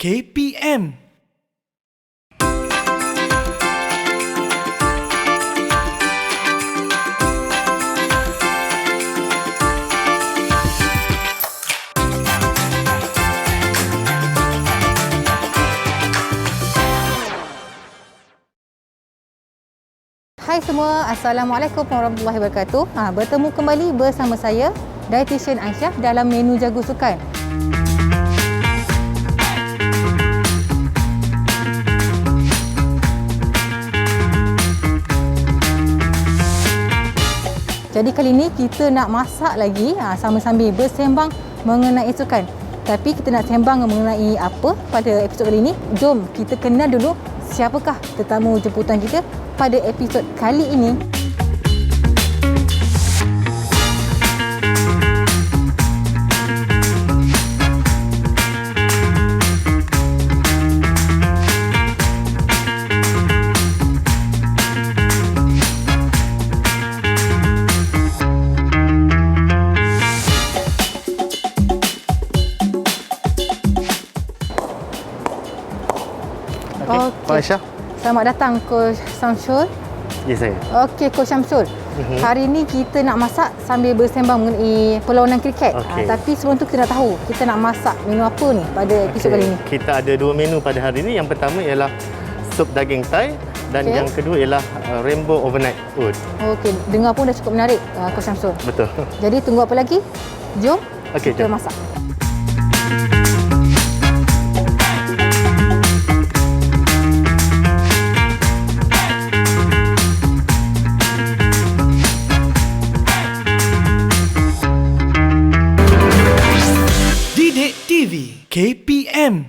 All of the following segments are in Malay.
KPM. Hai semua, Assalamualaikum warahmatullahi wabarakatuh. Bertemu kembali bersama saya, Dietitian Aisyah dalam menu Jago Sukan. Jadi kali ini kita nak masak lagi sama-sambil bersembang mengenai sukan. Tapi kita nak sembang mengenai apa pada episod kali ini? Jom kita kenal dulu siapakah tetamu jemputan kita pada episod kali ini. Pak Aisyah. Selamat datang Coach Syamsul. Ya, saya. Okey Coach Syamsul. Hari ni kita nak masak sambil bersembang mengenai perlawanan kriket. Tapi sebelum tu kita nak tahu kita nak masak menu apa ni pada episod kali ni. Kita ada dua menu pada hari ni. Yang pertama ialah sup daging Thai dan yang kedua ialah rainbow overnight oat. Okey, dengar pun dah cukup menarik Coach Syamsul. Betul. Jadi tunggu apa lagi? Jom kita jom masak. Didik TV KPM.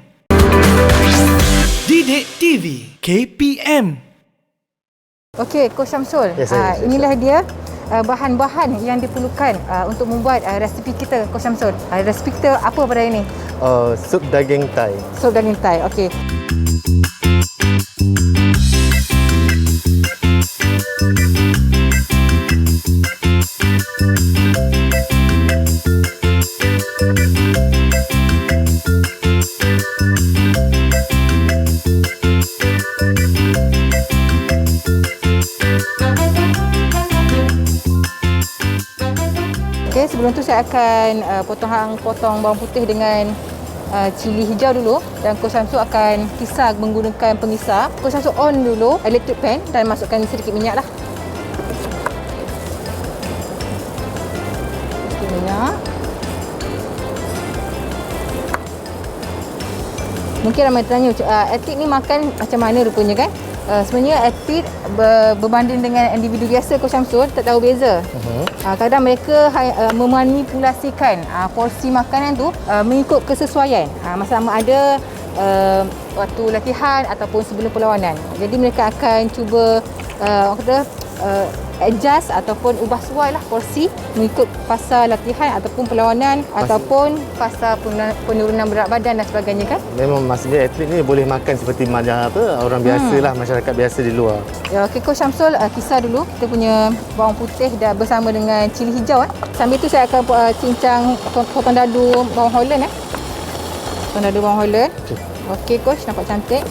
Didik TV KPM. Okey, Coach Syamsul. Inilah dia bahan-bahan yang diperlukan untuk membuat resipi kita, Coach Syamsul. Resipi kita apa pada hari ini? Sup daging Thai. Sup daging Thai. Okey. Okey, sebelum tu saya akan potong bawang putih dengan cili hijau dulu, dan Coach Syamsul akan kisar menggunakan pengisar. Coach Syamsul on dulu electric pan dan masukkan sedikit minyak lah. Sedikit minyak. Mungkin ramai tanya, atlet ni makan macam mana rupanya kan? Sebenarnya atlet berbanding dengan individu biasa, Coach Syamsul tak tahu beza. Kadang mereka memanipulasikan porsi makanan tu mengikut kesesuaian. Sama ada waktu latihan ataupun sebelum perlawanan. Jadi mereka akan cuba adjust ataupun ubah suai lah porsi mengikut fasa latihan ataupun perlawanan ataupun fasa penurunan berat badan dan sebagainya kan. Memang maksudnya atlet ni boleh makan seperti orang biasalah, masyarakat biasa di luar. Ya, okey Coach Syamsul, kisar dulu kita punya bawang putih dan bersama dengan cili hijau. Sambil tu saya akan cincang potong dadu bawang Holland Potong dadu bawang Holland. Okey Coach, nampak cantik.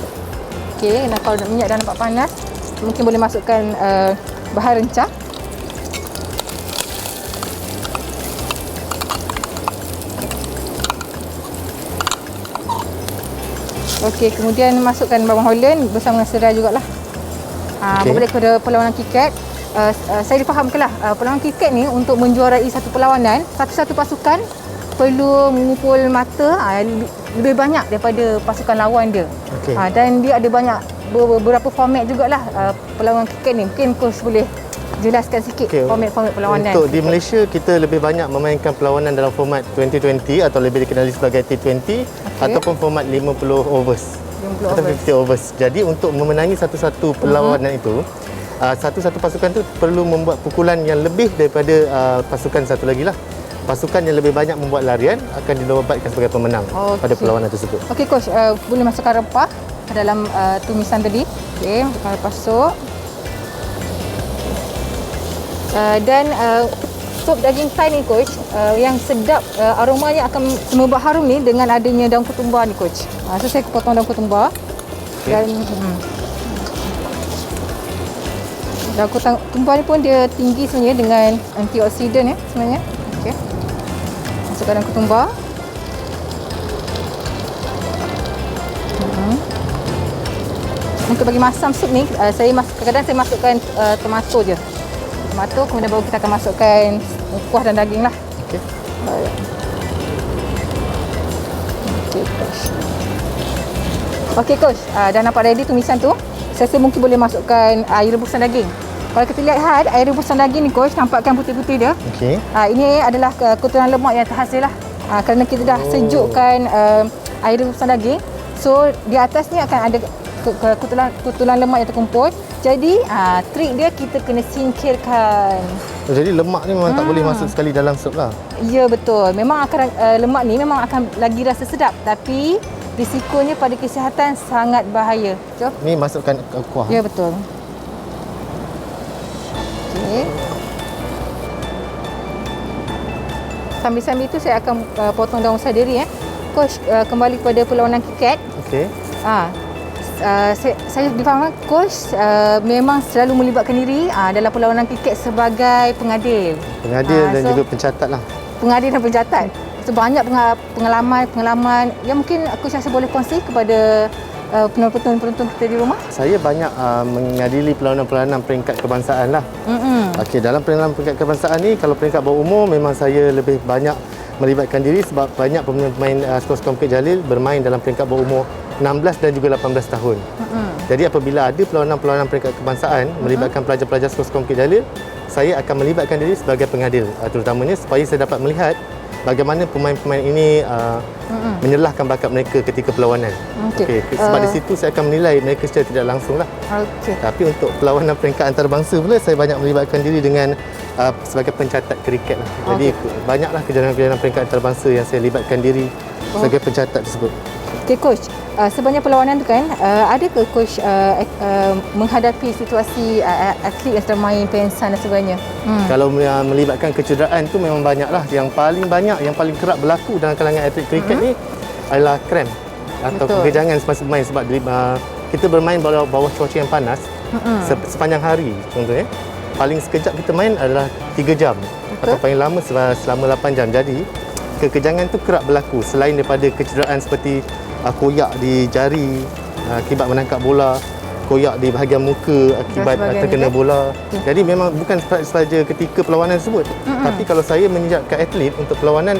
Okey, kalau minyak dah nampak panas, mungkin boleh masukkan bahan rencah. Okey, kemudian masukkan bawang Holland bersama dengan serai jugalah. Berbalik kepada perlawanan kriket. Saya difahamkanlah perlawanan kriket ni untuk menjuarai satu perlawanan, satu-satu pasukan perlu mengumpul mata lebih banyak daripada pasukan lawan dia. Dan dia ada banyak beberapa format jugalah perlawanan kriket ni. Mungkin Coach boleh jelaskan sikit format-format perlawanan. Untuk di Malaysia, kita lebih banyak memainkan perlawanan dalam format 2020 atau lebih dikenali sebagai T20 ataupun format 50 overs atau 50 overs. Jadi untuk memenangi satu-satu perlawanan itu, satu-satu pasukan tu perlu membuat pukulan yang lebih daripada pasukan satu lagi lah. Pasukan yang lebih banyak membuat larian akan dinobatkan sebagai pemenang pada perlawanan tersebut. Okey Coach, boleh masukkan rempah dalam tumisan tadi. Okey, masukkan rempah sup. Dan sup daging Thai ni coach, yang sedap, aromanya akan memerbak harum ni dengan adanya daun ketumbar ni coach. So saya potong daun ketumbar. Dan daun ketumbar ni pun dia tinggi sebenarnya dengan antioksidan ya sebenarnya. Okey. Masukkan daun ketumbar. Untuk bagi masam sup ni, kadang-kadang saya masukkan tomato je. Tomato, kemudian baru kita akan masukkan kuah dan daging lah. Okey. Okey coach. Okey coach, dah nampak ready tumisan tu. Saya mungkin boleh masukkan air rebusan daging. Kalau kita lihat air rebusan daging ni coach, nampakkan putih-putih dia. Okey. Ini adalah keturunan lemak yang terhasil lah. Kerana kita dah sejukkan air rebusan daging. So di atas ni akan ada ketulan lemak yang terkumpul. Jadi trik dia kita kena singkirkan. Jadi lemak ni memang tak boleh masuk sekali dalam sup lah. Ya betul. Memang akan lemak ni memang akan lagi rasa sedap, tapi risikonya pada kesihatan sangat bahaya. Jom. Ni masukkan kuah. Ya betul. Okey. Sambil-sambil itu saya akan potong daun seledri. Coach, kembali kepada perlawanan KitKat. Okey. Saya difahamkan coach memang selalu melibatkan diri dalam perlawanan KitKat sebagai pengadil. Pengadil dan juga pencatat lah. Pengadil dan pencatat. So, banyak pengalaman yang mungkin coach rasa boleh kongsi kepada penonton-penonton kita di rumah. Saya banyak mengadili perlawanan-perlawanan peringkat kebangsaan lah. Okey, dalam perlawanan peringkat kebangsaan ni, kalau peringkat bawah umur memang saya lebih banyak melibatkan diri sebab banyak pemain skor-skor Bukit Jalil bermain dalam peringkat bawah umur 16 dan juga 18 tahun. Jadi apabila ada perlawanan-perlawanan peringkat kebangsaan melibatkan pelajar-pelajar skor-skor Bukit Jalil, saya akan melibatkan diri sebagai pengadil, terutamanya supaya saya dapat melihat bagaimana pemain-pemain ini menyelahkan bakat mereka ketika perlawanan. Okey. Sebab di situ saya akan menilai mereka secara tidak langsung lah. Okey. Tapi untuk perlawanan peringkat antarabangsa pula, saya banyak melibatkan diri dengan sebagai pencatat kriket lah. Jadi banyaklah kejayaan-kejayaan peringkat antarabangsa yang saya libatkan diri sebagai pencatat tersebut. Okey coach, sebanyak perlawanan tu kan, ada ke coach menghadapi situasi atlet yang sedang main pensan dan sebagainya? Kalau melibatkan kecederaan tu memang banyaklah. Yang paling banyak, yang paling kerap berlaku dalam kalangan atlet kriket ni adalah kram atau kekejangan semasa bermain sebab kita bermain bawah cuaca yang panas sepanjang hari contohnya. Paling sekejap kita main adalah 3 jam atau paling lama selama 8 jam. Jadi kekejangan tu kerap berlaku selain daripada kecederaan seperti koyak di jari akibat menangkap bola, koyak di bahagian muka akibat terkena bola. Jadi memang bukan sahaja ketika perlawanan tersebut, tapi kalau saya menyiapkan atlet untuk perlawanan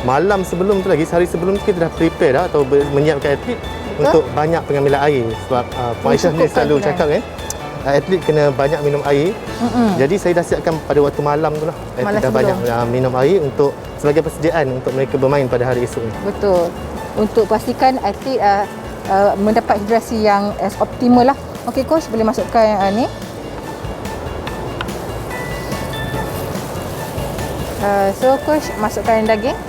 malam sebelum tu lagi, sehari sebelum tu kita dah prepare dah atau menyiapkan atlet untuk banyak pengambilan air sebab Puan Aisyah ni selalu cakap kan, atlet kena banyak minum air. Jadi saya dah siapkan pada waktu malam tu lah. Atlet dah banyak minum air untuk sebagai persediaan untuk mereka bermain pada hari esok ni. Betul. Untuk pastikan atlet mendapat hidrasi yang optimal lah. Okey coach, boleh masukkan ni. So coach, masukkan daging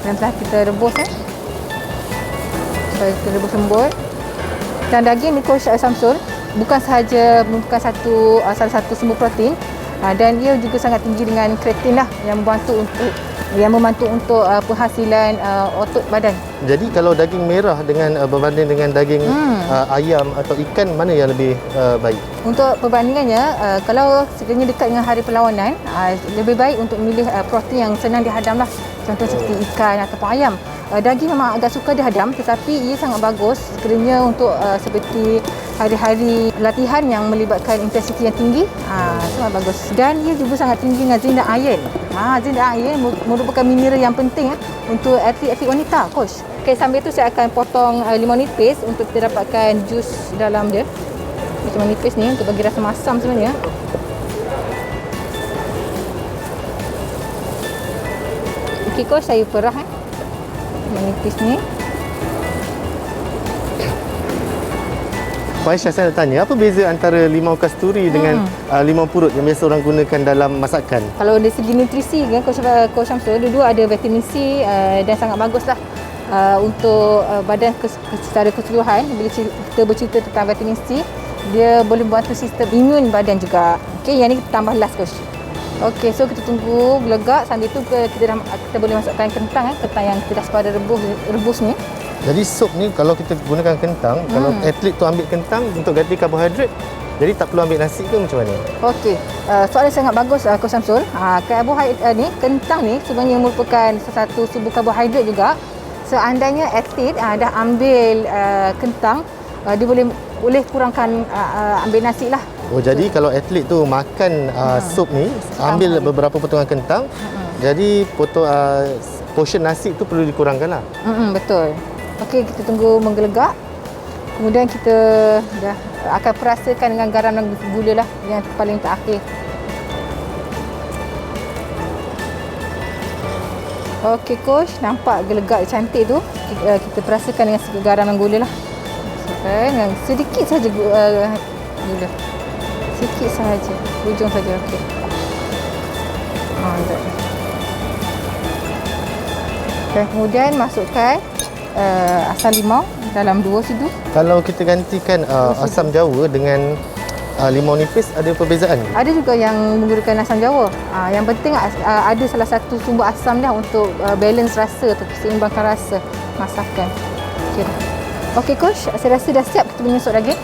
yang telah kita rebus supaya kita rebus lembut. Dan daging ni coach Samsul bukan sahaja merupakan salah satu sumber protein, dan ia juga sangat tinggi dengan kreatin lah yang membantu untuk penghasilan otot badan. Jadi kalau daging merah berbanding dengan daging ayam atau ikan, mana yang lebih baik? Untuk perbandingannya, kalau sekiranya dekat dengan hari perlawanan, lebih baik untuk memilih protein yang senang dihadam lah. Contoh seperti ikan ataupun ayam. Daging memang agak sukar dihadam, tetapi ia sangat bagus sekiranya untuk seperti hari-hari latihan yang melibatkan intensiti yang tinggi. Sangat bagus. Dan ia juga sangat tinggi dengan zinc dan iron. Zinc dan iron merupakan mineral yang penting untuk atlet-atlet wanita, coach. Okay, sambil tu saya akan potong limau nipis untuk kita dapatkan jus dalam dia. Limau nipis ni untuk bagi rasa masam sebenarnya. Okey coach, saya perah limau nipis ni. Puan Aisyah, saya nak tanya, apa beza antara limau kasturi dengan limau purut yang biasa orang gunakan dalam masakan? Kalau dari segi nutrisi kan, Coach Syamsul, dua-dua ada vitamin C dan sangat baguslah untuk badan secara keseluruhan. Bila kita bercerita tentang vitamin C, dia boleh membantu sistem imun badan juga. Okey, yang ni tambah last coach. Okey, so kita tunggu gelegak. Sambil tu kita boleh masukkan kentang kentang yang kita dah sepada rebus ni. Jadi sup ni kalau kita gunakan kentang, kalau atlet tu ambil kentang untuk ganti karbohidrat, jadi tak perlu ambil nasi ke macam mana? Okey, soalan sangat bagus Coach Samsul. Karbohidrat ni, kentang ni sebenarnya merupakan satu sumber karbohidrat juga. Seandainya atlet dah ambil kentang, dia boleh kurangkan ambil nasi lah. Oh, jadi kalau atlet tu makan sup ni, ambil beberapa potongan kentang, jadi portion nasi tu perlu dikurangkan lah. Betul. Okey, kita tunggu menggelegak. Kemudian kita dah akan perasakan dengan garam dan gula lah yang paling terakhir. Okey Coach, nampak gelegak cantik tu. Kita perasakan dengan sikit garam dan gula lah. Masukkan dengan sedikit saja gula. Sikit sahaja, hujung saja. Okey. Dan kemudian masukkan asam limau dalam 2 sudu. Kalau kita gantikan asam jawa dengan limau nipis, ada perbezaan? Ada juga yang menggunakan asam jawa. Yang penting ada salah satu sumber asam dah untuk balance rasa atau seimbangkan rasa masakan. Okey dah. Okey Coach, saya rasa dah siap kita menyusuk daging.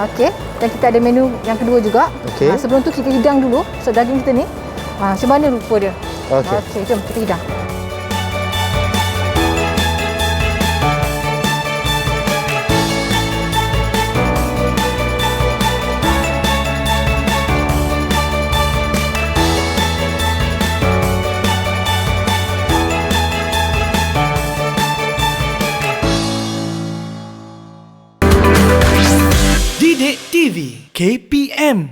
Okey. Dan kita ada menu yang kedua juga. Okey. Sebelum tu kita hidang dulu so daging kita ni. Macam mana rupa dia? Okey. Okey, jom kita hidang. Didik TV KPM.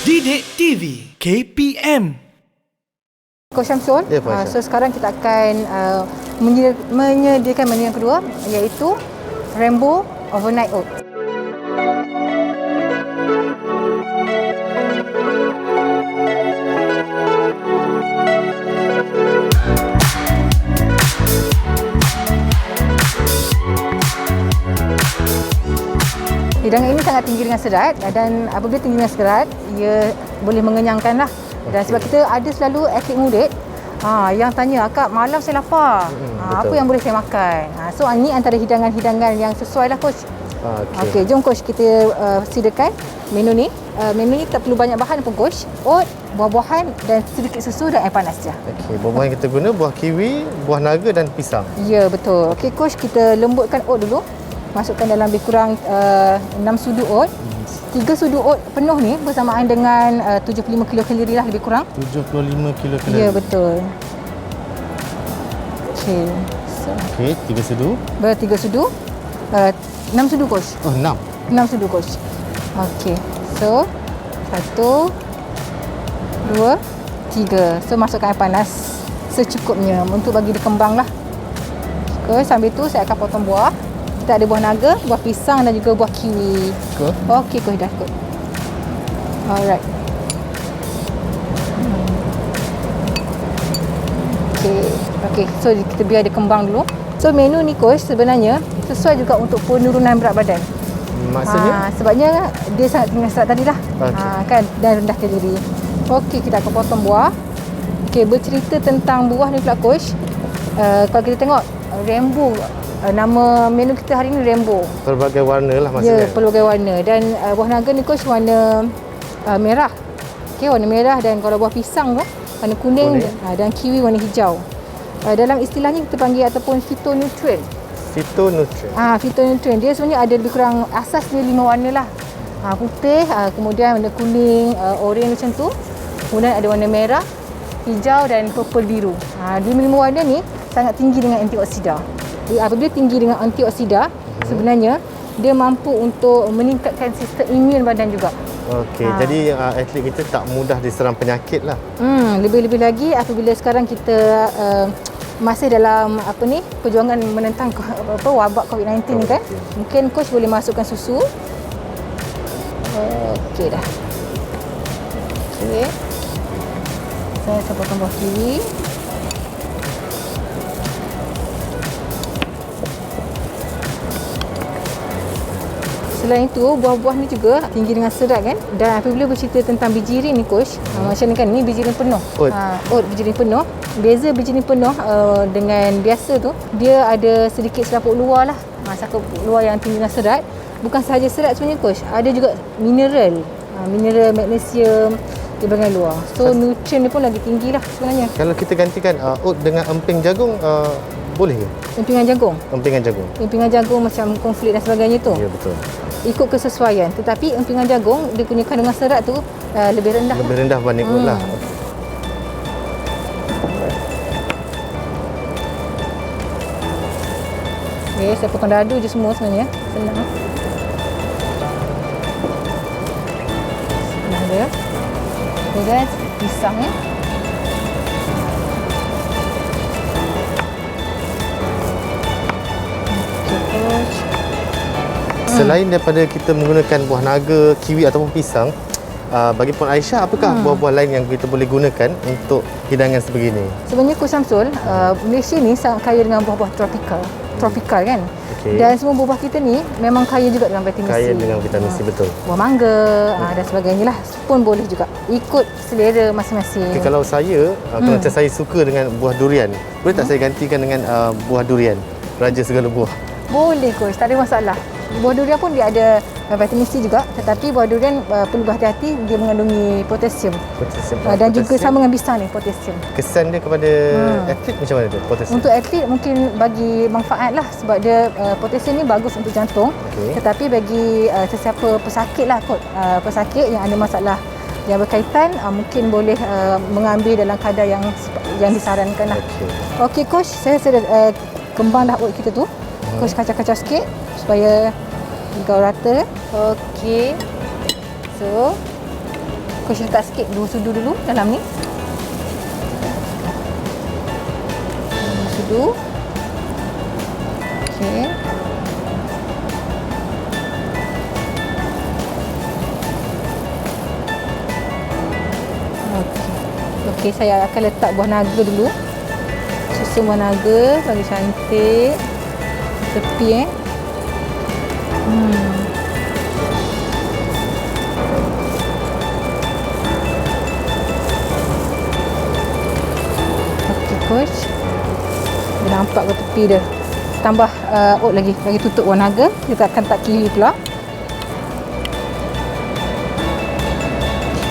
Didik TV KPM. Coach Syamsul, Ya, Puan Aisyah. so sekarang kita akan menyediakan menu yang kedua, iaitu Rainbow Overnight Oat. Hidangan ini sangat tinggi dengan serat dan apabila tinggi dengan serat, ia boleh mengenyangkan lah. Dan sebab kita ada selalu atlet murid yang tanya, "Kak, malam saya lapar. Apa yang boleh saya makan?" So ini antara hidangan-hidangan yang sesuai lah Coach. Okey, jom Coach kita sidakan menu ni. Menu ni tak perlu banyak bahan pun Coach. Oat, buah-buahan dan sedikit susu dan air panas je. Okey, buah-buahan yang kita guna buah kiwi, buah naga dan pisang. Ya, betul. Okey Coach, kita lembutkan oat dulu. Masukkan dalam lebih kurang 6 sudu oat. 3 sudu oat penuh ni bersamaan dengan 75 kilokalori lah lebih kurang. 75 kilokalori. Ya, betul. Okey. So, Okey, 3 sudu. 3 sudu. 6 sudu Coach. Oh, 6. 6 sudu Coach. Okey. So, 1, 2, 3. So, masukkan air panas secukupnya untuk bagi dia kembang lah. Okay, sambil tu saya akan potong buah. Kita ada buah naga, buah pisang dan juga buah kiwi. Okey, Coach, dah kot. Alright. Okey, so kita biar dia kembang dulu. So menu ni Coach sebenarnya sesuai juga untuk penurunan berat badan. Maksudnya? Sebabnya dia sangat tinggi serat tadi lah. Okey. Kan, dan rendah kalori. Okey, kita akan potong buah. Okey, bercerita tentang buah ni pula Coach. Kalau kita tengok rainbow, nama menu kita hari ni rainbow. Pelbagai warna lah maksudnya. Ya, pelbagai warna. Dan buah naga ni Coach warna merah. Okey, warna merah. Dan kalau buah pisang tu warna kuning. Dan kiwi warna hijau. Dalam istilahnya kita panggil ataupun phytonutrient. Phytonutrient. Dia sebenarnya ada lebih kurang asas dia 5 warna lah. Putih, kemudian warna kuning, oren macam tu. Kemudian ada warna merah, hijau dan purple biru. Dia 5 warna ni sangat tinggi dengan antioksida. Apabila tinggi dengan antioksida, sebenarnya dia mampu untuk meningkatkan sistem imun badan juga. Okey, jadi atlet kita tak mudah diserang penyakit lah. Lebih-lebih lagi apabila sekarang kita masih dalam perjuangan menentang wabak COVID-19 ni kan. Mungkin Coach boleh masukkan susu. Okey dah. Okey. Saya akan potong buah kiwi. Selain itu, buah-buah ni juga tinggi dengan serat kan. Dan apabila bercerita tentang bijirin ni coach, macam ni kan, ni bijirin penuh. Oat bijirin penuh. Beza bijirin penuh dengan biasa tu, dia ada sedikit selaput luar lah. Selaput luar yang tinggi dengan serat. Bukan sahaja serat sebenarnya coach, ada juga mineral. Mineral magnesium di bahagian luar. So nutrien dia pun lagi tinggi lah sebenarnya. Kalau kita gantikan oat dengan emping jagung, boleh ke? Empingan jagung. Empingan jagung. Empingan jagung macam konflik dan sebagainya tu. Ya, betul. Ikut kesesuaian. Tetapi empingan jagung, dia punya kandungan serat tu lebih rendah. Lebih rendah berbanding oat lah. Okay, saya potong dadu je semua sebenarnya. Senang. Senang dia. Okay guys, pisang ni. Okay coach. Selain daripada kita menggunakan buah naga, kiwi ataupun pisang, bagi Puan Aisyah, apakah buah-buah lain yang kita boleh gunakan untuk hidangan sebegini? Sebenarnya Coach Samsul, Malaysia ni sangat kaya dengan buah-buah tropikal kan. Okay. Dan semua buah kita ni memang kaya juga dengan vitamin C. Kaya dengan vitamin C, betul. Buah mangga dan sebagainya lah pun boleh juga. Ikut selera masing-masing. Okay, kalau saya, kalau macam saya suka dengan buah durian, boleh tak saya gantikan dengan buah durian? Raja segala buah. Boleh coach, tak ada masalah. Buah durian pun dia ada vitamin C juga, tetapi buah durian perlu berhati-hati, dia mengandungi potasium. Dan juga sama dengan pisang ni, potasium. Kesan dia kepada atlet macam mana tu, potasium? Untuk atlet mungkin bagi manfaat lah, sebab dia potasium ni bagus untuk jantung. Tetapi bagi sesiapa pesakit lah kot, pesakit yang ada masalah yang berkaitan, mungkin boleh mengambil dalam kadar yang disarankan lah. Okey coach, saya sudah kembang dah oat kita tu. Coach kacau-kacau sikit supaya kau rata. Okey. So, coach letak sikit 2 sudu dulu dalam ni. 2 sudu. Okey. Okey, saya akan letak buah naga dulu. Susun buah naga bagi cantik. Tepi Okey coach. Dia nampak ke tepi dia. Tambah oat lagi. Bagi tutup buah naga. Kita akan tak kiwi pula.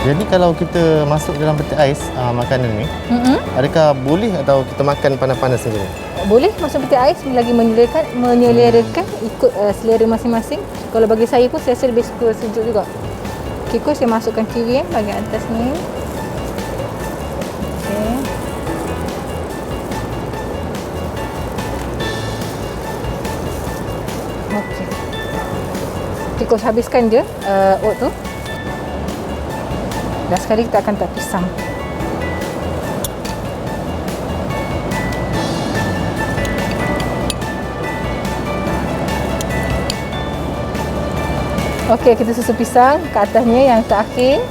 Jadi kalau kita masuk dalam peti ais makanan ni, adakah boleh atau kita makan panas-panas saja? Boleh masuk peti ais lagi menyelerakan ikut selera masing-masing. Kalau bagi saya pun saya lebih suka sejuk juga. Okey coach, saya masukkan kiwi bahagian atas ni. Okey. Okey. Okey coach, habiskan je oat tu. Dan sekali kita akan letak pisang. Okey, kita susun pisang ke atasnya yang terakhir.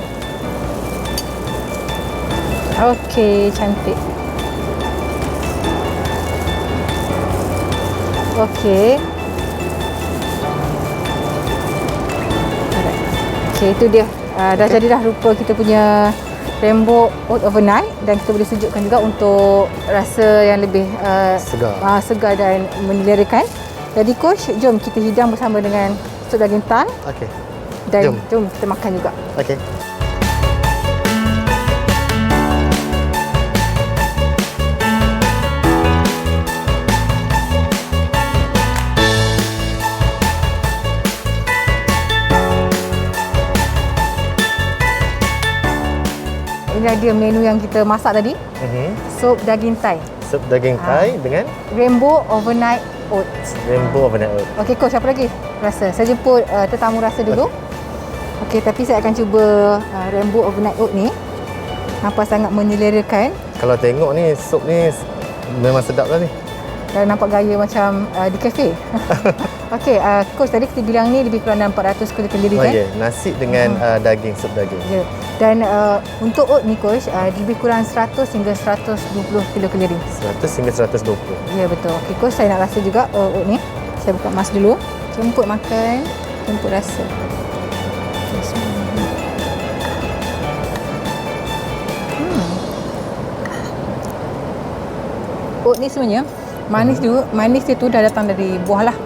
Okey, cantik. Okey. Okey, itu dia. Dah jadilah rupa kita punya rainbow oat overnight, dan kita boleh sejukkan juga untuk rasa yang lebih segar dan menyelerakan. Jadi coach, jom kita hidang bersama dengan sup daging tan. Okey. Dan jom kita makan juga. Okey. Ini dia menu yang kita masak tadi. Sup daging Thai. Sup daging Thai dengan rainbow overnight oats. Rainbow overnight oats. Okey coach, apa lagi rasa? Saya jemput tetamu rasa dulu. Okey, tapi saya akan cuba rainbow overnight oat ni. Nampak sangat menyelerakan. Kalau tengok ni, sup ni memang sedap lah ni. Dan nampak gaya macam di kafe. Okey, coach tadi kita bilang ni lebih kurang 400 kalori kan? Ya, nasi dengan daging, sup daging. Ya. Dan untuk oat ni coach, lebih kurang 100 hingga 120 kilokalori. 100 hingga 120. Ya, betul. Okey coach, saya nak rasa juga oat ni. Saya buka emas dulu. Jemput makan. Jemput rasa. Bismillah. Oat ni sebenarnya manis dia tu dah datang dari buah lah.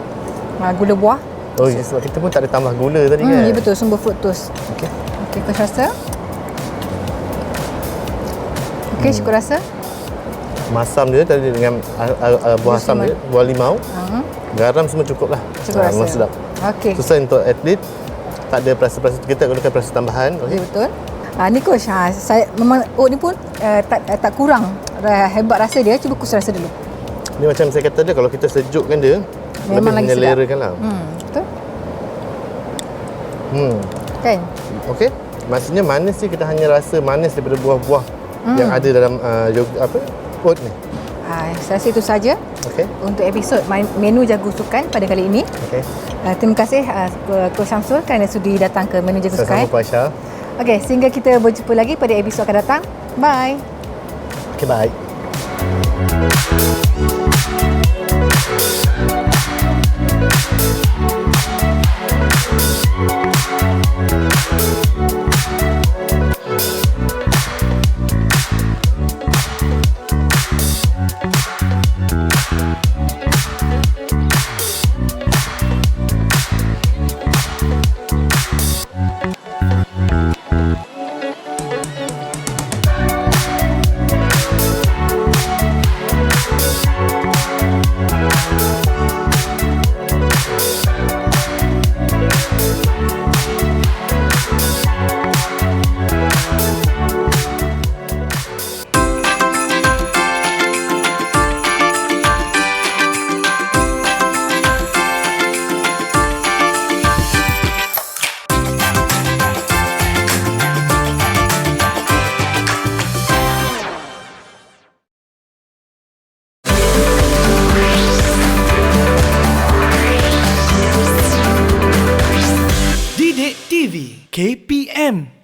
Gula buah. Oh, ya, sebab kita pun tak ada tambah gula tadi kan? Ya betul, sumber fructose. Okey. Okey, kau rasa? Okey, syukur rasa. Masam dia tadi dengan buah asam dia, buah limau. Garam semua cukup lah. Syukur rasa. Memang sedap. Okey. Susah untuk atlet. Tak ada perasa-perasa, kita gunakan perasa tambahan. Ya Okey. betul. Ni coach, saya memang oat ni pun tak kurang hebat rasa dia. Cuba coach rasa dulu. Ni macam saya kata dia, kalau kita sejukkan dia, Memang lagi lebih menyelerakan lah. Betul? Kan? Okey. Maksudnya manis ni kita hanya rasa manis daripada buah-buah yang ada dalam oat ni. Saya rasa itu saja Okey. untuk episod menu Jago Sukan pada kali ini. Okey. Terima kasih Coach Syamsul kerana sudi datang ke menu Jago Sukan. Sama-sama Puan Syah. Okey, sehingga kita berjumpa lagi pada episod akan datang. Bye. Okey, bye. Didik TV KPM